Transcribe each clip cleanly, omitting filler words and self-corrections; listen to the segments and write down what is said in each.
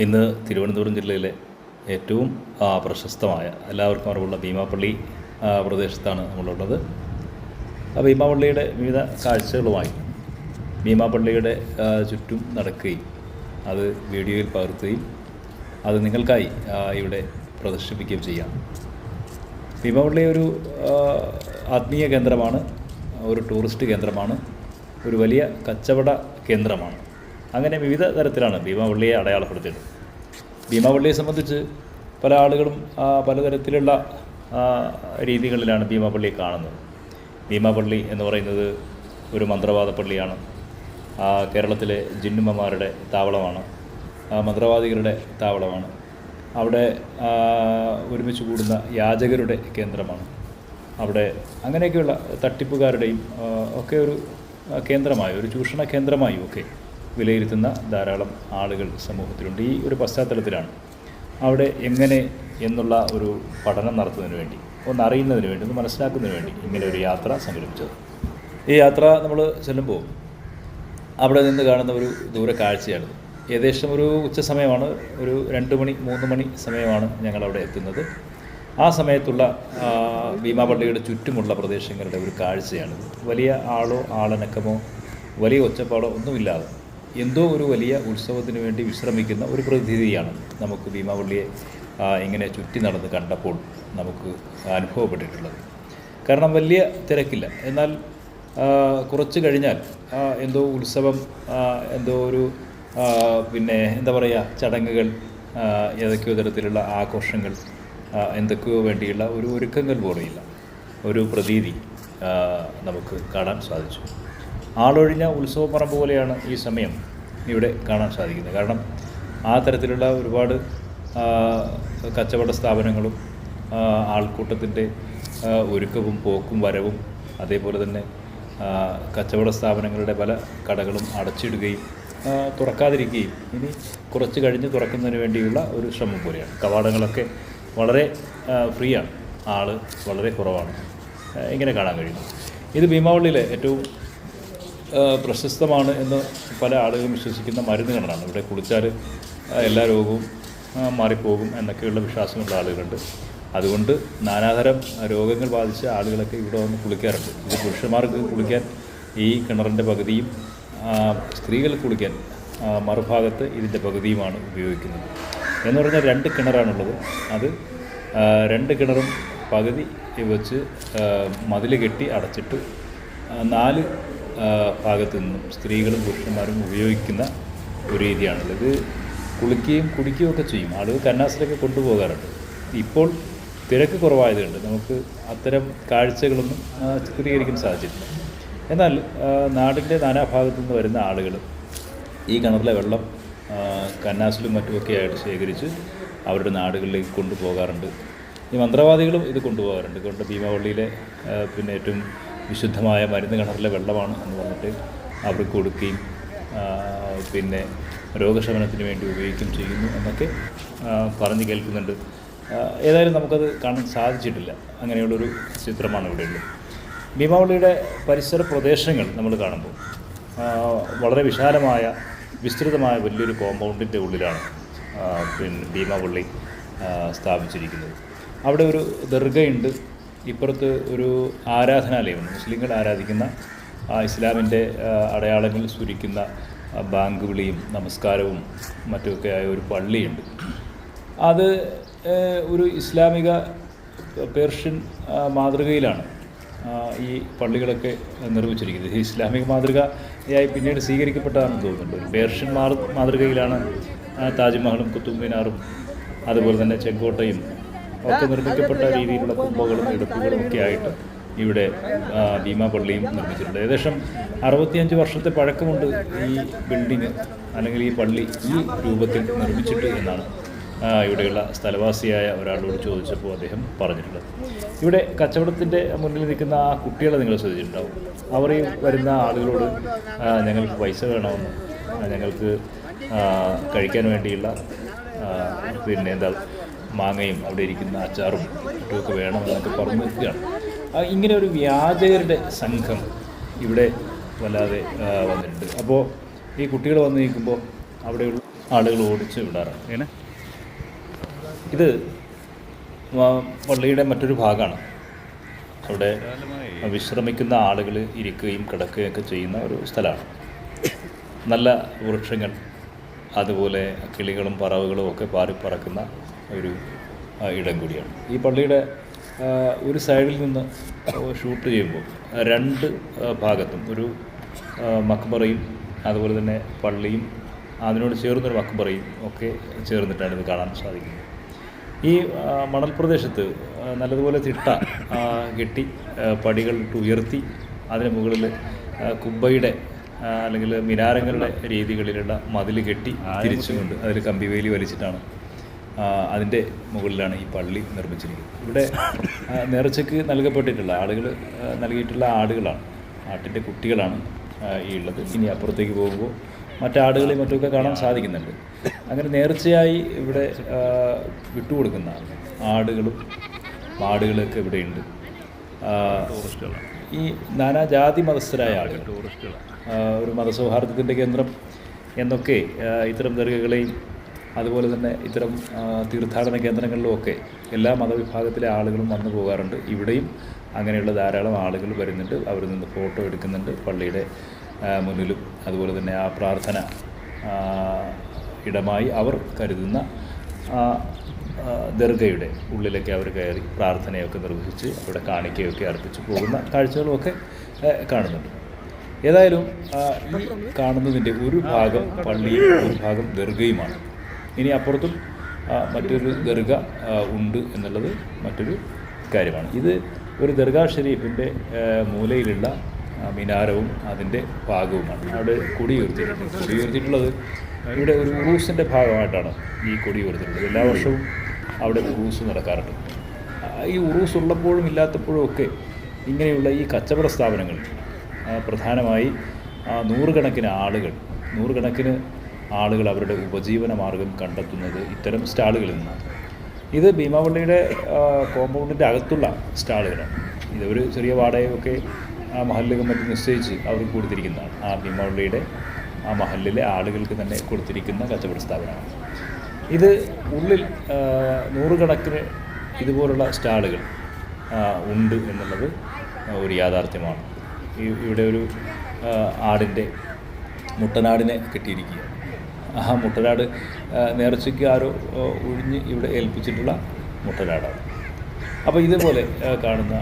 ഇന്ന് തിരുവനന്തപുരം ജില്ലയിലെ ഏറ്റവും പ്രശസ്തമായ എല്ലാവർക്കും അറിവുള്ള ഭീമാപ്പള്ളി പ്രദേശത്താണ് നമ്മളുള്ളത്. ആ ഭീമാപ്പള്ളിയുടെ വിവിധ കാഴ്ചകളുമായി ഭീമാപ്പള്ളിയുടെ ചുറ്റും നടക്കുകയും അത് വീഡിയോയിൽ പകർത്തുകയും അത് നിങ്ങൾക്കായി ഇവിടെ പ്രദർശിപ്പിക്കുകയും ചെയ്യാം. ഭീമാപ്പള്ളി ഒരു ആത്മീയ കേന്ദ്രമാണ്, ഒരു ടൂറിസ്റ്റ് കേന്ദ്രമാണ്, ഒരു വലിയ കച്ചവട കേന്ദ്രമാണ്. അങ്ങനെ വിവിധ തരത്തിലാണ് ഭീമാപ്പള്ളിയെ അടയാളപ്പെടുത്തിയത്. ഭീമാപ്പള്ളിയെ സംബന്ധിച്ച് പല ആളുകളും പലതരത്തിലുള്ള രീതികളിലാണ് ഭീമാപ്പള്ളിയെ കാണുന്നത്. ഭീമാപ്പള്ളി എന്ന് പറയുന്നത് ഒരു മന്ത്രവാദ പള്ളിയാണ്. കേരളത്തിലെ ജിന്നുമ്മമാരുടെ താവളമാണ്, മന്ത്രവാദികളുടെ താവളമാണ്. അവിടെ ഒരുമിച്ച് കൂടുന്ന യാചകരുടെ കേന്ദ്രമാണ്. അവിടെ അങ്ങനെയൊക്കെയുള്ള തട്ടിപ്പുകാരുടെയും ഒക്കെ ഒരു കേന്ദ്രമായി, ഒരു ചൂഷണ കേന്ദ്രമായും ഒക്കെ വിലയിരുത്തുന്ന ധാരാളം ആളുകൾ സമൂഹത്തിലുണ്ട്. ഈ ഒരു പശ്ചാത്തലത്തിലാണ് അവിടെ എങ്ങനെ എന്നുള്ള ഒരു പഠനം നടത്തുന്നതിന് വേണ്ടി, ഒന്നറിയുന്നതിന് വേണ്ടി, ഒന്ന് മനസ്സിലാക്കുന്നതിന് വേണ്ടി ഇങ്ങനെ ഒരു യാത്ര സംഘടിപ്പിച്ചത്. ഈ യാത്ര നമ്മൾ ചെല്ലുമ്പോൾ അവിടെ നിന്ന് കാണുന്ന ഒരു ദൂര കാഴ്ചയാണ്. ഏകദേശം ഒരു ഉച്ച സമയമാണ്, ഒരു 2 മണി 3 മണി സമയമാണ് ഞങ്ങളവിടെ എത്തുന്നത്. ആ സമയത്തുള്ള ഭീമാപ്പള്ളിയുടെ ചുറ്റുമുള്ള പ്രദേശങ്ങളുടെ ഒരു കാഴ്ചയാണ്. വലിയ ആളോ ആളനക്കമോ വലിയ ഒച്ചപ്പാടോ ഒന്നുമില്ലാതെ എന്തോ ഒരു വലിയ ഉത്സവത്തിന് വേണ്ടി വിശ്രമിക്കുന്ന ഒരു പ്രതീതിയാണ് നമുക്ക് ഭീമാപ്പള്ളിയെ ഇങ്ങനെ ചുറ്റി നടന്ന് കണ്ടപ്പോൾ നമുക്ക് അനുഭവപ്പെട്ടിട്ടുള്ളത്. കാരണം വലിയ തിരക്കില്ല, എന്നാൽ കുറച്ച് കഴിഞ്ഞാൽ എന്തോ ഉത്സവം, എന്തോ ഒരു എന്താ പറയുക, ചടങ്ങുകൾ, ഏതൊക്കെയോ തരത്തിലുള്ള ആഘോഷങ്ങൾ, എന്തൊക്കെയോ വേണ്ടിയുള്ള ഒരു ഒരുക്കങ്ങൾ പോലെയില്ല ഒരു പ്രതീതി നമുക്ക് കാണാൻ സാധിച്ചു. ആളൊഴിഞ്ഞ ഉത്സവപ്പറമ്പ് പോലെയാണ് ഈ സമയം ഇവിടെ കാണാൻ സാധിക്കുന്നത്. കാരണം ആ തരത്തിലുള്ള ഒരുപാട് കച്ചവട സ്ഥാപനങ്ങളും ആൾക്കൂട്ടത്തിൻ്റെ ഒരുക്കവും പോക്കും വരവും, അതേപോലെ തന്നെ കച്ചവട സ്ഥാപനങ്ങളുടെ പല കടകളും അടച്ചിടുകയും തുറക്കാതിരിക്കുകയും ഇനി കുറച്ച് കഴിഞ്ഞ് തുറക്കുന്നതിന് വേണ്ടിയുള്ള ഒരു ശ്രമം പോലെയാണ്. കവാടങ്ങളൊക്കെ വളരെ ഫ്രീ ആണ്, ആൾ വളരെ കുറവാണ്. ഇങ്ങനെ കാണാൻ കഴിയുന്നു. ഇത് ഭീമാപ്പള്ളിയിലെ ഏറ്റവും പ്രശസ്തമാണ് എന്ന് പല ആളുകളും വിശ്വസിക്കുന്ന മരുന്ന് കിണറാണ്. ഇവിടെ കുളിച്ചാൽ എല്ലാ രോഗവും മാറിപ്പോകും എന്നൊക്കെയുള്ള വിശ്വാസമുള്ള ആളുകളുണ്ട്. അതുകൊണ്ട് നാനാതരം രോഗങ്ങൾ ബാധിച്ച ആളുകളൊക്കെ ഇവിടെ വന്ന് കുളിക്കാറുണ്ട്. ഇത് പുരുഷന്മാർക്ക് കുളിക്കാൻ ഈ കിണറിൻ്റെ പകുതിയും, സ്ത്രീകൾ കുളിക്കാൻ മറുഭാഗത്ത് ഇതിൻ്റെ പകുതിയുമാണ് ഉപയോഗിക്കുന്നത്. എന്ന് പറഞ്ഞാൽ 2 കിണറാണുള്ളത്. അത് 2 കിണറും പകുതി വെച്ച് മതിൽ കെട്ടി അടച്ചിട്ട് 4 ഭാഗത്തു നിന്നും സ്ത്രീകളും പുരുഷന്മാരും ഉപയോഗിക്കുന്ന ഒരു രീതിയാണുള്ളത്. ഇത് കുളിക്കുകയും കുടിക്കുകയും ഒക്കെ ചെയ്യും. ആളുകൾ കന്നാസിലൊക്കെ കൊണ്ടുപോകാറുണ്ട്. ഇപ്പോൾ തിരക്ക് കുറവായതുകൊണ്ട് നമുക്ക് അത്തരം കാഴ്ചകളൊന്നും ചിത്രീകരിക്കാൻ സാധിച്ചിട്ടില്ല. എന്നാൽ നാടിൻ്റെ നാനാഭാഗത്തു നിന്ന് വരുന്ന ആളുകൾ ഈ കിണറിലെ വെള്ളം കന്നാസിലും മറ്റുമൊക്കെ ആയിട്ട് ശേഖരിച്ച് അവരുടെ നാടുകളിലേക്ക് കൊണ്ടുപോകാറുണ്ട്. ഈ മന്ത്രവാദികളും ഇത് കൊണ്ടുപോകാറുണ്ട്. കൊണ്ട് ഭീമാപ്പള്ളിയിലെ ഏറ്റവും വിശുദ്ധമായ മരുന്ന് കിണറിലെ വെള്ളമാണ് എന്ന് പറഞ്ഞിട്ട് അവർക്ക് കൊടുക്കുകയും രോഗശമനത്തിന് വേണ്ടി ഉപയോഗിക്കുകയും ചെയ്യുന്നു എന്നൊക്കെ പറഞ്ഞു കേൾക്കുന്നുണ്ട്. ഏതായാലും നമുക്കത് കാണാൻ സാധിച്ചിട്ടില്ല. അങ്ങനെയുള്ളൊരു ചിത്രമാണ് ഇവിടെയുള്ളത്. ഭീമാപ്പള്ളിയുടെ പരിസര പ്രദേശങ്ങൾ നമ്മൾ കാണുമ്പോൾ വളരെ വിശാലമായ വിസ്തൃതമായ വലിയൊരു കോമ്പൗണ്ടിൻ്റെ ഉള്ളിലാണ് ഭീമാപ്പള്ളി സ്ഥാപിച്ചിരിക്കുന്നത്. അവിടെ ഒരു ദർഗയുണ്ട്, ഇപ്പുറത്ത് ഒരു ആരാധനാലയമുണ്ട്. മുസ്ലിങ്ങൾ ആരാധിക്കുന്ന ഇസ്ലാമിൻ്റെ അടയാളങ്ങൾ സ്ഫുരിക്കുന്ന ബാങ്ക് വിളിയും നമസ്കാരവും മറ്റുമൊക്കെ ആയ ഒരു പള്ളിയുണ്ട്. അത് ഒരു ഇസ്ലാമിക പേർഷ്യൻ മാതൃകയിലാണ് ഈ പള്ളികളൊക്കെ നിർമ്മിച്ചിരിക്കുന്നത്. ഈ ഇസ്ലാമിക മാതൃകയായി പിന്നീട് സ്വീകരിക്കപ്പെട്ടതാണെന്ന് തോന്നുന്നുണ്ട്. ഒരു പേർഷ്യൻ മാതൃകയിലാണ് താജ്മഹലും കുത്തുബ് മിനാറും അതുപോലെ തന്നെ ചെങ്കോട്ടയും ഒക്കെ നിർമ്മിക്കപ്പെട്ട രീതിയിലുള്ള കുമ്പകളും എടുപ്പുകളും ഒക്കെ ആയിട്ട് ഇവിടെ ഭീമാപ്പള്ളിയും നിർമ്മിച്ചിട്ടുണ്ട്. ഏകദേശം 65 വർഷത്തെ പഴക്കമുണ്ട് ഈ ബിൽഡിങ് അല്ലെങ്കിൽ ഈ പള്ളി ഈ രൂപത്തിൽ നിർമ്മിച്ചിട്ട് എന്നാണ് ഇവിടെയുള്ള സ്ഥലവാസിയായ ഒരാളോട് ചോദിച്ചപ്പോൾ അദ്ദേഹം പറഞ്ഞിട്ടുള്ളത്. ഇവിടെ കച്ചവടത്തിൻ്റെ മുന്നിൽ നിൽക്കുന്ന ആ കുട്ടികളെ നിങ്ങൾ ശ്രദ്ധിച്ചിട്ടുണ്ടാവും. അവർ ഈ വരുന്ന ആളുകളോട് ഞങ്ങൾക്ക് പൈസ വേണമെന്ന്, ഞങ്ങൾക്ക് കഴിക്കാൻ വേണ്ടിയുള്ള മാങ്ങയും അവിടെ ഇരിക്കുന്ന അച്ചാറും മറ്റുമൊക്കെ വേണമെന്നൊക്കെ പറഞ്ഞു നിൽക്കുകയാണ്. ഇങ്ങനെ ഒരു വ്യാജകരുടെ സംഘം ഇവിടെ വല്ലാതെ വന്നിട്ടുണ്ട്. അപ്പോൾ ഈ കുട്ടികൾ വന്ന് നിൽക്കുമ്പോൾ അവിടെയുള്ള ആളുകൾ ഓടിച്ച് വിടാറുണ്ട്. ഇങ്ങനെ ഇത് പള്ളിയുടെ മറ്റൊരു ഭാഗമാണ്. അവിടെ വിശ്രമിക്കുന്ന ആളുകൾ ഇരിക്കുകയും കിടക്കുകയൊക്കെ ചെയ്യുന്ന ഒരു സ്ഥലമാണ്. നല്ല വൃക്ഷങ്ങൾ, അതുപോലെ കിളികളും പറവകളും ഒക്കെ പാറിപ്പറക്കുന്ന ഒരു ഇടം കൂടിയാണ്. ഈ പള്ളിയുടെ ഒരു സൈഡിൽ നിന്ന് ഷൂട്ട് ചെയ്യുമ്പോൾ രണ്ട് ഭാഗത്തും ഒരു മക്ബറയും അതുപോലെ തന്നെ പള്ളിയും അതിനോട് ചേർന്നൊരു മക്ബറയും ഒക്കെ ചേർന്നിട്ടാണ് ഇത് കാണാൻ സാധിക്കുന്നത്. ഈ മണൽ പ്രദേശത്ത് നല്ലതുപോലെ തിട്ട കെട്ടി പടികളിട്ട് ഉയർത്തി അതിന് മുകളിൽ കുബ്ബയുടെ അല്ലെങ്കിൽ മിനാരങ്ങളുടെ രീതികളിലുള്ള മതിൽ കെട്ടി തിരിച്ചുകൊണ്ട് അതിൽ കമ്പിവേലി വലിച്ചിട്ടാണ് അതിൻ്റെ മുകളിലാണ് ഈ പള്ളി നിർമ്മിച്ചിരിക്കുന്നത്. ഇവിടെ നേർച്ചയ്ക്ക് നൽകപ്പെട്ടിട്ടുള്ള ആളുകൾ നൽകിയിട്ടുള്ള ആടുകളാണ്, ആട്ടിൻ്റെ കുട്ടികളാണ് ഈ ഉള്ളത്. ഇനി അപ്പുറത്തേക്ക് പോകുമ്പോൾ മറ്റാടുകളെയും മറ്റുമൊക്കെ കാണാൻ സാധിക്കുന്നുണ്ട്. അങ്ങനെ നേർച്ചയായി ഇവിടെ വിട്ടുകൊടുക്കുന്ന ആടുകളും മാടുകളൊക്കെ ഇവിടെയുണ്ട്. ഈ നാനാജാതി മതസ്ഥരായ ആളുകൾ, ഒരു മതസൗഹാർദ്ദത്തിൻ്റെ കേന്ദ്രം എന്നൊക്കെ ഇത്തരം ദർഗകളെയും അതുപോലെ തന്നെ ഇത്തരം തീർത്ഥാടന കേന്ദ്രങ്ങളിലുമൊക്കെ എല്ലാ മതവിഭാഗത്തിലെ ആളുകളും വന്നു പോകാറുണ്ട്. ഇവിടെയും അങ്ങനെയുള്ള ധാരാളം ആളുകൾ വരുന്നുണ്ട്. അവരിൽ നിന്ന് ഫോട്ടോ എടുക്കുന്നുണ്ട്. പള്ളിയുടെ മുന്നിലും അതുപോലെ തന്നെ ആ പ്രാർത്ഥന ഇടമായി അവർ കരുതുന്ന ദർഗയുടെ ഉള്ളിലൊക്കെ അവർ കയറി പ്രാർത്ഥനയൊക്കെ നിർവഹിച്ച് അവിടെ കാണിക്കയൊക്കെ അർപ്പിച്ച് പോകുന്ന കാഴ്ചകളുമൊക്കെ കാണുന്നുണ്ട്. ഏതായാലും ഈ കാണുന്നതിൻ്റെ ഒരു ഭാഗം പള്ളിയും ഒരു ഭാഗം ദർഗയുമാണ്. ഇനി അപ്പുറത്തും മറ്റൊരു ദർഗ ഉണ്ട് എന്നുള്ളത് മറ്റൊരു കാര്യമാണ്. ഇത് ഒരു ദർഗാ ഷരീഫിൻ്റെ മൂലയിലുള്ള മിനാരവും അതിൻ്റെ ഭാഗവുമാണ്. അവിടെ കൊടി ഉയർത്തിയിട്ടുള്ളത് ഇവിടെ ഒരു ഉറൂസിൻ്റെ ഭാഗമായിട്ടാണ് ഈ കൊടി ഉയർത്തിയിട്ടുള്ളത്. എല്ലാ വർഷവും അവിടെ ഉറൂസ് നടക്കാറുണ്ട്. ഈ ഉറൂസ് ഉള്ളപ്പോഴും ഇല്ലാത്തപ്പോഴും ഒക്കെ ഇങ്ങനെയുള്ള ഈ കച്ചവട സ്ഥാപനങ്ങൾ പ്രധാനമായി നൂറുകണക്കിന് ആളുകൾ അവരുടെ ഉപജീവന മാർഗം കണ്ടെത്തുന്നത് ഇത്തരം സ്റ്റാളുകളിൽ നിന്നാണ്. ഇത് ഭീമാപള്ളിയുടെ കോമ്പൗണ്ടിൻ്റെ അകത്തുള്ള സ്റ്റാളുകളാണ്. ഇതൊരു ചെറിയ വാടകയൊക്കെ ആ മഹല്ല് കമ്മിറ്റി നിശ്ചയിച്ച് അവർക്ക് കൊടുത്തിരിക്കുന്നതാണ്. ആ ഭീമാപള്ളിയുടെ ആ മഹല്ലിലെ ആളുകൾക്ക് തന്നെ കൊടുത്തിരിക്കുന്ന കച്ചവട സ്ഥാപനമാണ് ഇത്. ഉള്ളിൽ നൂറുകണക്കിന് ഇതുപോലുള്ള സ്റ്റാളുകൾ ഉണ്ട് എന്നുള്ളത് ഒരു യാഥാർത്ഥ്യമാണ്. ഇവിടെ ഒരു മുട്ടനാടിനെ കെട്ടിയിരിക്കുകയാണ്. ആ മുട്ടനാട് നേർച്ചയ്ക്ക് ആരോ ഒഴിഞ്ഞ് ഇവിടെ ഏൽപ്പിച്ചിട്ടുള്ള മുട്ടനാടാണ്. അപ്പോൾ ഇതുപോലെ കാണുന്ന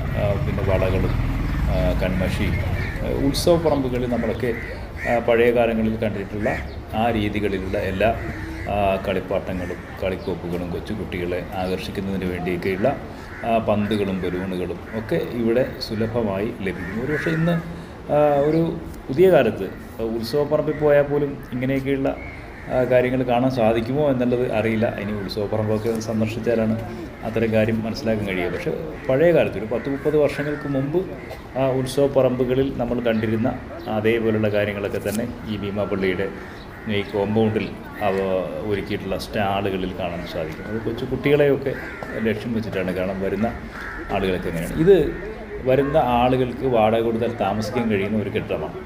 പിന്നെ വളകളും കൺമഷിയും ഉത്സവ പറമ്പുകളിൽ നമ്മളൊക്കെ പഴയ കാലങ്ങളിൽ കണ്ടിട്ടുള്ള ആ രീതികളിലുള്ള എല്ലാ കളിപ്പാട്ടങ്ങളും കളിക്കോപ്പുകളും കൊച്ചുകുട്ടികളെ ആകർഷിക്കുന്നതിന് വേണ്ടിയൊക്കെയുള്ള പന്തുകളും ബലൂണുകളും ഒക്കെ ഇവിടെ സുലഭമായി ലഭിക്കും. ഒരുപക്ഷെ ഇന്ന് ഒരു പുതിയ കാലത്ത് ഉത്സവപ്പറമ്പിൽ പോയാൽ പോലും ഇങ്ങനെയൊക്കെയുള്ള കാര്യങ്ങൾ കാണാൻ സാധിക്കുമോ എന്നുള്ളത് അറിയില്ല. ഇനി ഉത്സവപ്പറമ്പൊക്കെ സന്ദർശിച്ചാലാണ് അത്തരം കാര്യം മനസ്സിലാക്കാൻ കഴിയുക. പക്ഷേ പഴയ കാലത്ത് ഒരു 10-30 വർഷങ്ങൾക്ക് മുമ്പ് ഉത്സവപ്പറമ്പുകളിൽ നമ്മൾ കണ്ടിരുന്ന അതേപോലുള്ള കാര്യങ്ങളൊക്കെ തന്നെ ഈ ഭീമാപള്ളിയുടെ ഈ കോമ്പൗണ്ടിൽ ഒരുക്കിയിട്ടുള്ള സ്റ്റാളുകളിൽ കാണാൻ സാധിക്കും. അത് കൊച്ചു കുട്ടികളെയൊക്കെ ലക്ഷ്യം വെച്ചിട്ടാണ്. കാരണം വരുന്ന ആളുകളൊക്കെ എങ്ങനെയാണ്, ഇത് വരുന്ന ആളുകൾക്ക് വാടക കൊടുത്താൽ താമസിക്കാൻ കഴിയുന്ന ഒരു കെട്ടിടമാണ്.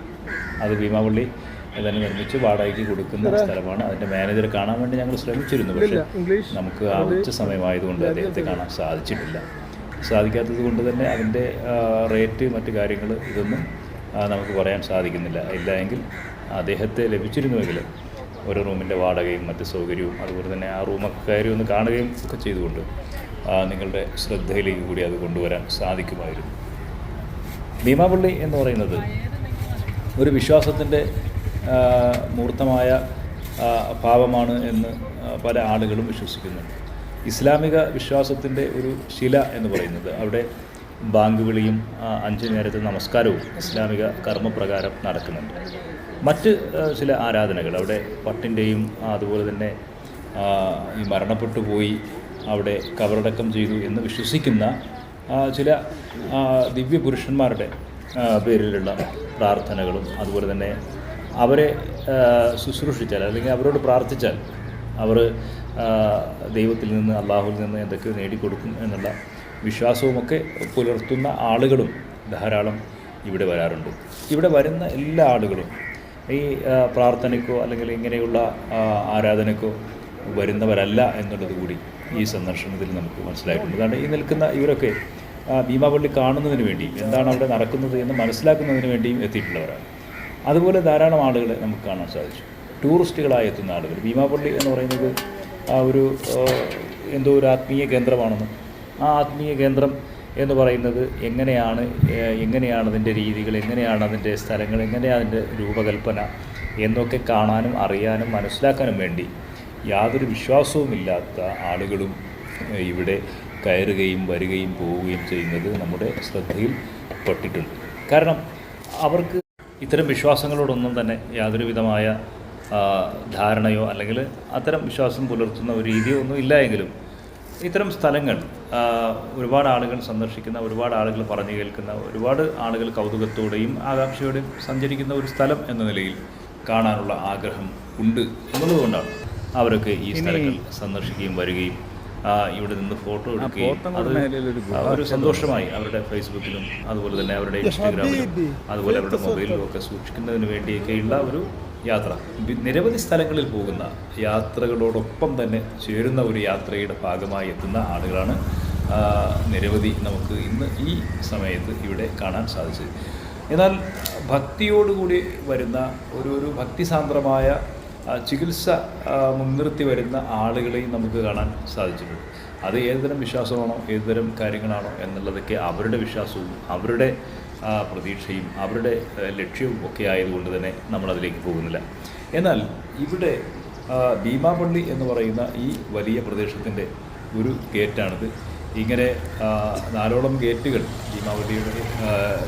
അത് ഭീമാപള്ളി തന്നെ നിർമ്മിച്ച് വാടകയ്ക്ക് കൊടുക്കുന്ന സ്ഥലമാണ്. അതിൻ്റെ മാനേജറെ കാണാൻ വേണ്ടി ഞങ്ങൾ ശ്രമിച്ചിരുന്നു. പക്ഷേ നമുക്ക് ആ ഉച്ച സമയമായതുകൊണ്ട് അദ്ദേഹത്തെ കാണാൻ സാധിക്കാത്തത് കൊണ്ട് തന്നെ അതിൻ്റെ റേറ്റ് മറ്റു കാര്യങ്ങൾ ഇതൊന്നും നമുക്ക് പറയാൻ സാധിക്കുന്നില്ല. ഇല്ല എങ്കിൽ അദ്ദേഹത്തെ ലഭിച്ചിരുന്നുവെങ്കിൽ ഒരു റൂമിൻ്റെ വാടകയും മറ്റ് സൗകര്യവും അതുപോലെ തന്നെ ആ റൂമൊക്കെ കയറി ഒന്ന് കാണുകയും ഒക്കെ ചെയ്തുകൊണ്ട് നിങ്ങളുടെ ശ്രദ്ധയിലേക്ക് കൂടി അത് കൊണ്ടുവരാൻ സാധിക്കുമായിരുന്നു. ഭീമാപള്ളി എന്ന് പറയുന്നത് ഒരു വിശ്വാസത്തിൻ്റെ മൂർത്തമായ ഭാവമാണ് എന്ന് പല ആളുകളും വിശ്വസിക്കുന്നുണ്ട്. ഇസ്ലാമിക വിശ്വാസത്തിൻ്റെ ഒരു ശില എന്ന് പറയുന്നത് അവിടെ ബാങ്ക് വിളിയും 5 നേരത്തെ നമസ്കാരവും ഇസ്ലാമിക കർമ്മപ്രകാരം നടക്കുന്നുണ്ട്. മറ്റ് ചില ആരാധനകൾ അവിടെ പട്ടിൻ്റെയും അതുപോലെ തന്നെ ഈ മരണപ്പെട്ടു പോയി അവിടെ കബറടക്കം ചെയ്തു എന്ന് വിശ്വസിക്കുന്ന ചില ദിവ്യപുരുഷന്മാരുടെ പേരിലുള്ള പ്രാർത്ഥനകളും അതുപോലെ തന്നെ അവരെ ശുശ്രൂഷിച്ചാൽ അല്ലെങ്കിൽ അവരോട് പ്രാർത്ഥിച്ചാൽ അവർ ദൈവത്തിൽ നിന്ന് അള്ളാഹുവിൽ നിന്ന് എന്തൊക്കെ നേടിക്കൊടുക്കും എന്നുള്ള വിശ്വാസവുമൊക്കെ പുലർത്തുന്ന ആളുകളും ധാരാളം ഇവിടെ വരാറുണ്ട്. ഇവിടെ വരുന്ന എല്ലാ ആളുകളും ഈ പ്രാർത്ഥനയ്ക്കോ അല്ലെങ്കിൽ ഇങ്ങനെയുള്ള ആരാധനയ്ക്കോ വരുന്നവരല്ല എന്നുള്ളത് കൂടി ഈ സന്ദർശനത്തിൽ നമുക്ക് മനസ്സിലായിട്ടുണ്ട്. കാരണം ഈ നിൽക്കുന്ന ഇവരൊക്കെ ഭീമാപള്ളി കാണുന്നതിന് വേണ്ടി എന്താണ് അവിടെ നടക്കുന്നത് എന്ന് മനസ്സിലാക്കുന്നതിന് വേണ്ടിയും എത്തിയിട്ടുള്ളവരാണ്. അതുപോലെ ധാരാളം ആളുകളെ നമുക്ക് കാണാൻ സാധിച്ചു. ടൂറിസ്റ്റുകളായി എത്തുന്ന ആളുകൾ. ഭീമാപള്ളി എന്ന് പറയുന്നത് ഒരു എന്തോ ഒരു ആത്മീയ കേന്ദ്രമാണെന്നും ആ ആത്മീയ കേന്ദ്രം എന്ന് പറയുന്നത് എങ്ങനെയാണ് അതിൻ്റെ രീതികൾ, എങ്ങനെയാണ് അതിൻ്റെ സ്ഥലങ്ങൾ, എങ്ങനെയാണ് അതിൻ്റെ രൂപകൽപ്പന എന്നൊക്കെ കാണാനും അറിയാനും മനസ്സിലാക്കാനും വേണ്ടി യാതൊരു വിശ്വാസവുമില്ലാത്ത ആളുകളും ഇവിടെ കയറുകയും വരികയും പോവുകയും ചെയ്യുന്നത് നമ്മുടെ ശ്രദ്ധയിൽ പെട്ടിട്ടുണ്ട്. കാരണം അവർക്ക് ഇത്തരം വിശ്വാസങ്ങളോടൊന്നും തന്നെ യാതൊരു വിധമായ ധാരണയോ അല്ലെങ്കിൽ അത്തരം വിശ്വാസം പുലർത്തുന്ന ഒരു രീതിയോ ഒന്നും ഇല്ല എങ്കിലും ഇത്തരം സ്ഥലങ്ങൾ ഒരുപാട് ആളുകൾ സന്ദർശിക്കുന്ന, ഒരുപാട് ആളുകൾ പറഞ്ഞു കേൾക്കുന്ന, ഒരുപാട് ആളുകൾ കൗതുകത്തോടെയും ആകാംക്ഷയോടെയും സഞ്ചരിക്കുന്ന ഒരു സ്ഥലം എന്ന നിലയിൽ കാണാനുള്ള ആഗ്രഹം ഉണ്ട് എന്നുള്ളതുകൊണ്ടാണ് അവരൊക്കെ ഈ സ്ഥലങ്ങൾ സന്ദർശിക്കുകയും വരികയും ഇവിടെ നിന്ന് ഫോട്ടോ എടുക്കുകയും അത് ഒരു സന്തോഷമായി അവരുടെ ഫേസ്ബുക്കിലും അതുപോലെ തന്നെ അവരുടെ ഇൻസ്റ്റാഗ്രാമിലും അതുപോലെ അവരുടെ മൊബൈലിലും ഒക്കെ സൂക്ഷിക്കുന്നതിന് വേണ്ടിയൊക്കെയുള്ള ഒരു യാത്ര. നിരവധി സ്ഥലങ്ങളിൽ പോകുന്ന യാത്രകളോടൊപ്പം തന്നെ ചേരുന്ന ഒരു യാത്രയുടെ ഭാഗമായി എത്തുന്ന ആളുകളാണ് നിരവധി നമുക്ക് ഇന്ന് ഈ സമയത്ത് ഇവിടെ കാണാൻ സാധിച്ചത്. എന്നാൽ ഭക്തിയോടുകൂടി വരുന്ന ഒരു ഭക്തിസാന്ദ്രമായ ചികിത്സ മുൻനിർത്തി വരുന്ന ആളുകളെയും നമുക്ക് കാണാൻ സാധിച്ചിട്ടുണ്ട്. അത് ഏതുതരം വിശ്വാസമാണോ ഏതുതരം കാര്യങ്ങളാണോ എന്നുള്ളതൊക്കെ അവരുടെ വിശ്വാസവും അവരുടെ പ്രതീക്ഷയും അവരുടെ ലക്ഷ്യവും ഒക്കെ ആയതുകൊണ്ട് തന്നെ നമ്മളതിലേക്ക് പോകുന്നില്ല. എന്നാൽ ഇവിടെ ഭീമാപള്ളി എന്ന് പറയുന്ന ഈ വലിയ പ്രദേശത്തിൻ്റെ ഒരു ഗേറ്റാണിത്. ഇങ്ങനെ 4ഓളം ഗേറ്റുകൾ ഭീമാപള്ളിയുടെ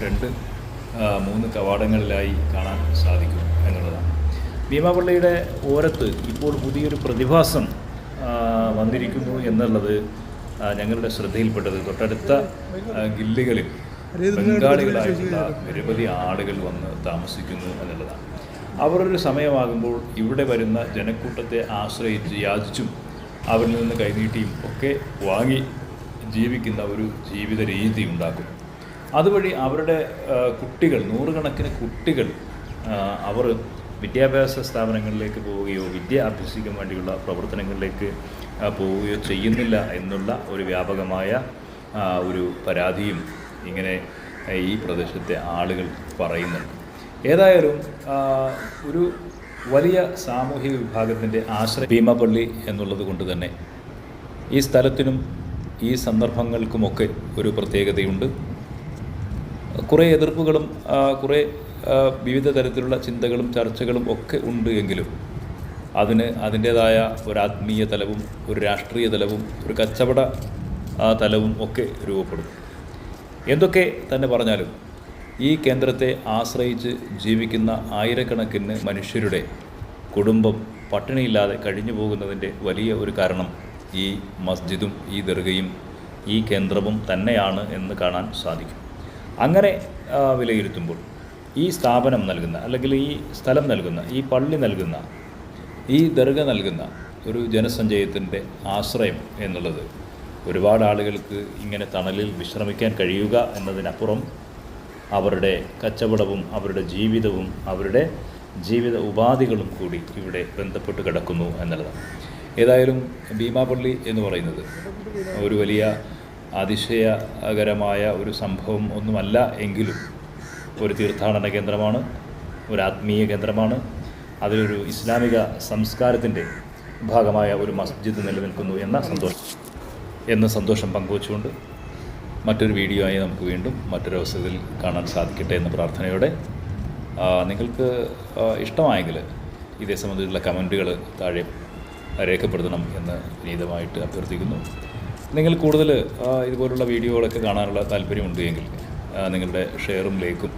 2-3 കവാടങ്ങളിലായി കാണാൻ സാധിക്കും എന്നുള്ളതാണ്. ഭീമാപള്ളിയുടെ ഓരത്ത് ഇപ്പോൾ പുതിയൊരു പ്രതിഭാസം വന്നിരിക്കുന്നു എന്നുള്ളത് ഞങ്ങളുടെ ശ്രദ്ധയിൽപ്പെട്ടത് തൊട്ടടുത്ത ഗില്ലുകളിൽ ബംഗാളികളായിട്ടുള്ള നിരവധി ആളുകൾ വന്ന് താമസിക്കുന്നു എന്നുള്ളതാണ്. അവരൊരു സമയമാകുമ്പോൾ ഇവിടെ വരുന്ന ജനക്കൂട്ടത്തെ ആശ്രയിച്ച് യാചിച്ചും അവരിൽ നിന്ന് കൈനീട്ടിയും ഒക്കെ വാങ്ങി ജീവിക്കുന്ന ഒരു ജീവിത രീതി ഉണ്ടാക്കും. അതുവഴി അവരുടെ കുട്ടികൾ, നൂറുകണക്കിന് കുട്ടികൾ അവർ വിദ്യാഭ്യാസ സ്ഥാപനങ്ങളിലേക്ക് പോവുകയോ വിദ്യ അഭ്യസിക്കാൻ വേണ്ടിയുള്ള പ്രവർത്തനങ്ങളിലേക്ക് പോവുകയോ ചെയ്യുന്നില്ല എന്നുള്ള ഒരു വ്യാപകമായ ഒരു പരാതിയും ഇങ്ങനെ ഈ പ്രദേശത്തെ ആളുകൾ പറയുന്നുണ്ട്. ഏതായാലും ഒരു വലിയ സാമൂഹിക വിഭാഗത്തിൻ്റെ ആശ്രയം ഭീമാപള്ളി എന്നുള്ളത് കൊണ്ട് തന്നെ ഈ സ്ഥലത്തിനും ഈ സന്ദർഭങ്ങൾക്കുമൊക്കെ ഒരു പ്രത്യേകതയുണ്ട്. കുറേ എതിർപ്പുകളും കുറേ വിവിധ തരത്തിലുള്ള ചിന്തകളും ചർച്ചകളും ഒക്കെ ഉണ്ട് എങ്കിലും അതിന് അതിൻ്റേതായ ഒരു ആത്മീയ തലവും ഒരു രാഷ്ട്രീയ തലവും ഒരു കച്ചവട തലവും ഒക്കെ രൂപപ്പെടും. എന്തൊക്കെ തന്നെ പറഞ്ഞാലും ഈ കേന്ദ്രത്തെ ആശ്രയിച്ച് ജീവിക്കുന്ന ആയിരക്കണക്കിന് മനുഷ്യരുടെ കുടുംബം പട്ടിണിയില്ലാതെ കഴിഞ്ഞു പോകുന്നതിൻ്റെ വലിയ ഒരു കാരണം ഈ മസ്ജിദും ഈ ദർഗയും ഈ കേന്ദ്രവും തന്നെയാണ് എന്ന് കാണാൻ സാധിക്കും. അങ്ങനെ വിലയിരുത്തുമ്പോൾ ഈ സ്ഥാപനം നൽകുന്ന അല്ലെങ്കിൽ ഈ സ്ഥലം നൽകുന്ന ഈ പള്ളി നൽകുന്ന ഈ ദർഗ നൽകുന്ന ഒരു ജനസഞ്ചയത്തിൻ്റെ ആശ്രയം എന്നുള്ളത് ഒരുപാട് ആളുകൾക്ക് ഇങ്ങനെ തണലിൽ വിശ്രമിക്കാൻ കഴിയുക എന്നതിനപ്പുറം അവരുടെ കച്ചവടവും അവരുടെ ജീവിതവും അവരുടെ ജീവിത ഉപാധികളും കൂടി ഇവിടെ ബന്ധപ്പെട്ട് കിടക്കുന്നു എന്നുള്ളതാണ്. ഏതായാലും ഭീമാപള്ളി എന്ന് പറയുന്നത് ഒരു വലിയ അതിശയകരമായ ഒരു സംഭവം ഒന്നുമല്ല എങ്കിലും ഒരു തീർത്ഥാടന കേന്ദ്രമാണ്, ഒരു ആത്മീയ കേന്ദ്രമാണ്. അതിലൊരു ഇസ്ലാമിക സംസ്കാരത്തിൻ്റെ ഭാഗമായ ഒരു മസ്ജിദ് നിലനിൽക്കുന്നു എന്ന സന്തോഷം പങ്കുവച്ചുകൊണ്ട് മറ്റൊരു വീഡിയോ ആയി നമുക്ക് വീണ്ടും മറ്റൊരവസരത്തിൽ കാണാൻ സാധിക്കട്ടെ എന്ന പ്രാർത്ഥനയോടെ നിങ്ങൾക്ക് ഇഷ്ടമായെങ്കിൽ ഇതേ സംബന്ധിച്ചുള്ള കമൻറ്റുകൾ താഴെ രേഖപ്പെടുത്തണം എന്ന് വിനീതമായിട്ട് അഭ്യർത്ഥിക്കുന്നു. നിങ്ങൾ കൂടുതൽ ഇതുപോലുള്ള വീഡിയോകളൊക്കെ കാണാനുള്ള താല്പര്യമുണ്ട് എങ്കിൽ നിങ്ങളുടെ ഷെയറും ലൈക്കും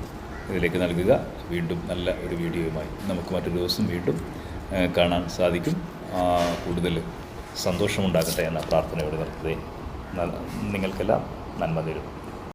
ഇതിലേക്ക് നൽകുക. വീണ്ടും നല്ല ഒരു വീഡിയോയുമായി നമുക്ക് മറ്റൊരു ദിവസം വീണ്ടും കാണാൻ സാധിക്കും. കൂടുതൽ സന്തോഷമുണ്ടാകട്ടെ എന്ന പ്രാർത്ഥനയോടെ നിർത്തുകയും നിങ്ങൾക്കെല്ലാം നന്മ തരും.